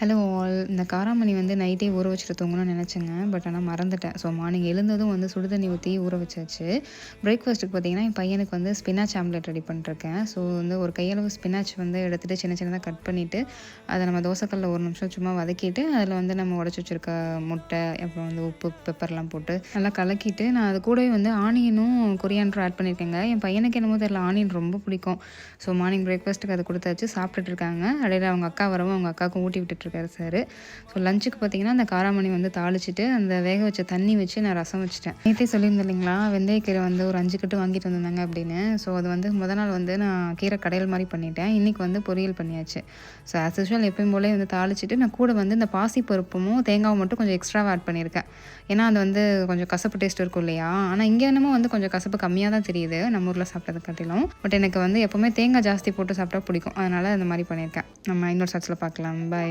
Hello all. இந்த காராமணி வந்து நைட்டே ஊற வச்சுட்டு தூங்கணும்னு நினச்சேங்க. பட் ஆனால் மறந்துட்டேன். ஸோ மார்னிங் எழுந்ததும் வந்து சுடு தண்ணி ஊற்றி ஊற வச்சாச்சு. பிரேக்ஃபாஸ்ட்டுக்கு பார்த்தீங்கன்னா, என் பையனுக்கு வந்து ஸ்பினாச் ஆம்லெட் ரெடி பண்ணிட்டுருக்கேன். ஸோ வந்து ஒரு கையளவு ஸ்பினாச் வந்து எடுத்துகிட்டு சின்ன சின்னதாக கட் பண்ணிவிட்டு, அதை நம்ம தோசைக்கல்லில் ஒரு நிமிஷம் சும்மா வதக்கிட்டு, அதில் வந்து நம்ம உடச்சி வச்சுருக்க முட்டை, அப்புறம் வந்து உப்பு, பெப்பர்லாம் போட்டு நல்லா கலக்கிட்டு, நான் அது கூடவே வந்து ஆனியனும் கொரியாண்டரும் ஆட் பண்ணியிருக்கேங்க. என் பையனுக்கு என்னமோ தெரியல, ஆனியன் ரொம்ப பிடிக்கும். ஸோ மார்னிங் பிரேக்ஃபாஸ்ட்டுக்கு அது கொடுத்தாச்சு. சாப்பிட்டுட்டு இருக்காங்க. இடையில அவங்க அக்கா வரவும் அவங்க அக்காவுக்கும் ஊட்டி விட்டுட்டு இருக்காரு சார். ஸோ லஞ்சுக்கு பார்த்தீங்கன்னா, அந்த காராமணி வந்து தாளிச்சுட்டு, அந்த வேக வச்ச தண்ணி வச்சு நான் ரசம் வச்சுட்டேன். நேத்தே சொல்லியிருந்தேன் இல்லைங்களா, வெந்தயக்கீரை வந்து ஒரு 5 கட்டு வாங்கிட்டு வந்திருந்தாங்க அப்படின்னு. ஸோ அது வந்து நாள் வந்து நான் கீரை கடையல் மாதிரி பண்ணிட்டேன். இன்றைக்கி வந்து பொரியல் பண்ணியாச்சு. ஸோ ஆஸ் யூஷுவல் எப்பயும் போலே வந்து தாளிச்சுட்டு, நான் கூட வந்து இந்த பாசிப்பருப்பும் தேங்காவும் மட்டும் கொஞ்சம் எக்ஸ்ட்ராவாக ஆட் பண்ணியிருக்கேன். ஏன்னா அது வந்து கொஞ்சம் கசப்பு டேஸ்ட் இருக்கும் இல்லையா? ஆனால் இங்கே என்னமோ வந்து கொஞ்சம் கசப்பு கம்மியாக தான் தெரியுது, நம்ம ஊரில் சாப்பிட்டது காட்டிலும். பட் எனக்கு வந்து எப்போவுமே தேங்காய் ஜாஸ்தி போட்டு சாப்பிட்டா பிடிக்கும். அதனால் அந்த மாதிரி பண்ணியிருக்கேன். நம்ம இன்னொரு சாட்ஸில் பார்க்கலாம். பாய்.